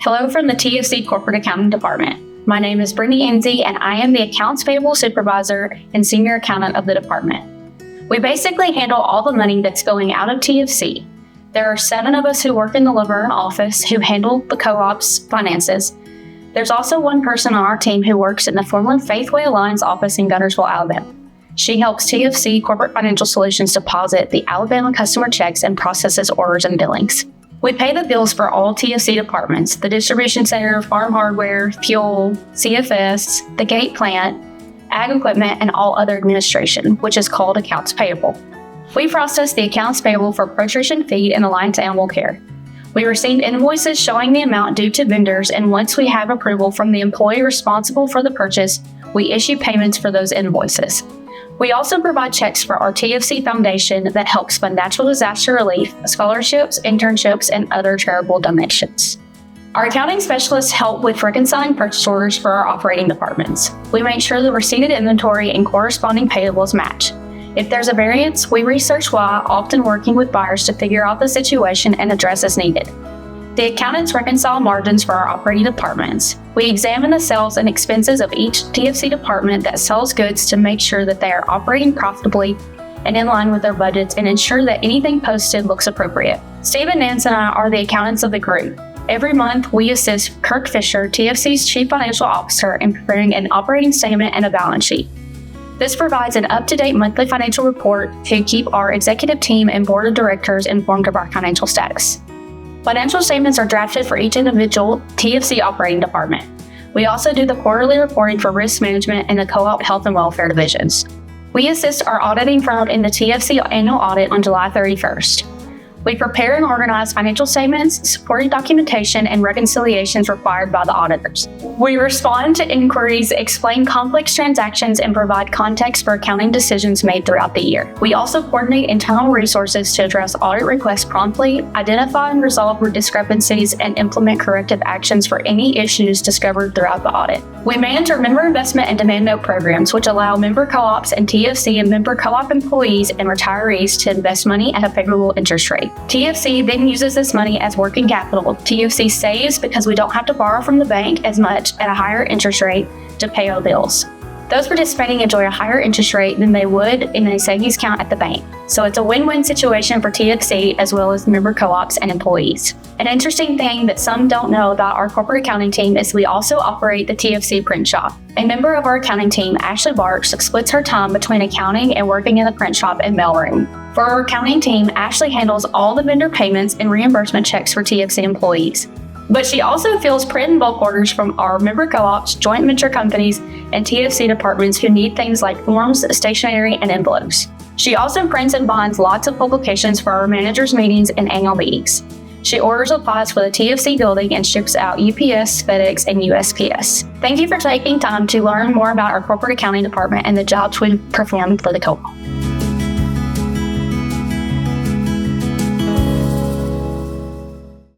Hello from the TFC Corporate Accounting Department. My name is Brittany Enzi, and I am the Accounts Payable Supervisor and Senior Accountant of the department. We basically handle all the money that's going out of TFC. There are 7 of us who work in the Laverne office who handle the co-op's finances. There's also one person on our team who works in the former Faithway Alliance office in Guntersville, Alabama. She helps TFC Corporate Financial Solutions deposit the Alabama customer checks and processes orders and billings. We pay the bills for all TFC departments: the distribution center, farm hardware, fuel, CFS, the gate plant, ag equipment, and all other administration, which is called accounts payable. We process the accounts payable for Nutrition Feed and Alliance Animal Care. We receive invoices showing the amount due to vendors, and once we have approval from the employee responsible for the purchase, we issue payments for those invoices. We also provide checks for our TFC Foundation that helps fund natural disaster relief, scholarships, internships, and other charitable donations. Our accounting specialists help with reconciling purchase orders for our operating departments. We make sure the receipted inventory and corresponding payables match. If there's a variance, we research why, often working with buyers to figure out the situation and address as needed. The accountants reconcile margins for our operating departments. We examine the sales and expenses of each TFC department that sells goods to make sure that they are operating profitably and in line with their budgets, and ensure that anything posted looks appropriate. Stephen Nance and I are the accountants of the group. Every month, we assist Kirk Fisher, TFC's Chief Financial Officer, in preparing an operating statement and a balance sheet. This provides an up-to-date monthly financial report to keep our executive team and board of directors informed of our financial status. Financial statements are drafted for each individual TFC operating department. We also do the quarterly reporting for risk management and the co-op health and welfare divisions. We assist our auditing firm in the TFC annual audit on July 31st. We prepare and organize financial statements, supporting documentation, and reconciliations required by the auditors. We respond to inquiries, explain complex transactions, and provide context for accounting decisions made throughout the year. We also coordinate internal resources to address audit requests promptly, identify and resolve discrepancies, and implement corrective actions for any issues discovered throughout the audit. We manage our member investment and demand note programs, which allow member co-ops and TFC and member co-op employees and retirees to invest money at a favorable interest rate. TFC then uses this money as working capital. TFC saves because we don't have to borrow from the bank as much at a higher interest rate to pay our bills. Those participating enjoy a higher interest rate than they would in a savings account at the bank. So it's a win-win situation for TFC as well as member co-ops and employees. An interesting thing that some don't know about our corporate accounting team is we also operate the TFC print shop. A member of our accounting team, Ashley Barks, splits her time between accounting and working in the print shop and mailroom. For our accounting team, Ashley handles all the vendor payments and reimbursement checks for TFC employees. But she also fills print and bulk orders from our member co-ops, joint venture companies, and TFC departments who need things like forms, stationery, and envelopes. She also prints and binds lots of publications for our managers' meetings and annual meetings. She orders supplies for the TFC building and ships out UPS, FedEx, and USPS. Thank you for taking time to learn more about our corporate accounting department and the jobs we perform for the co-op.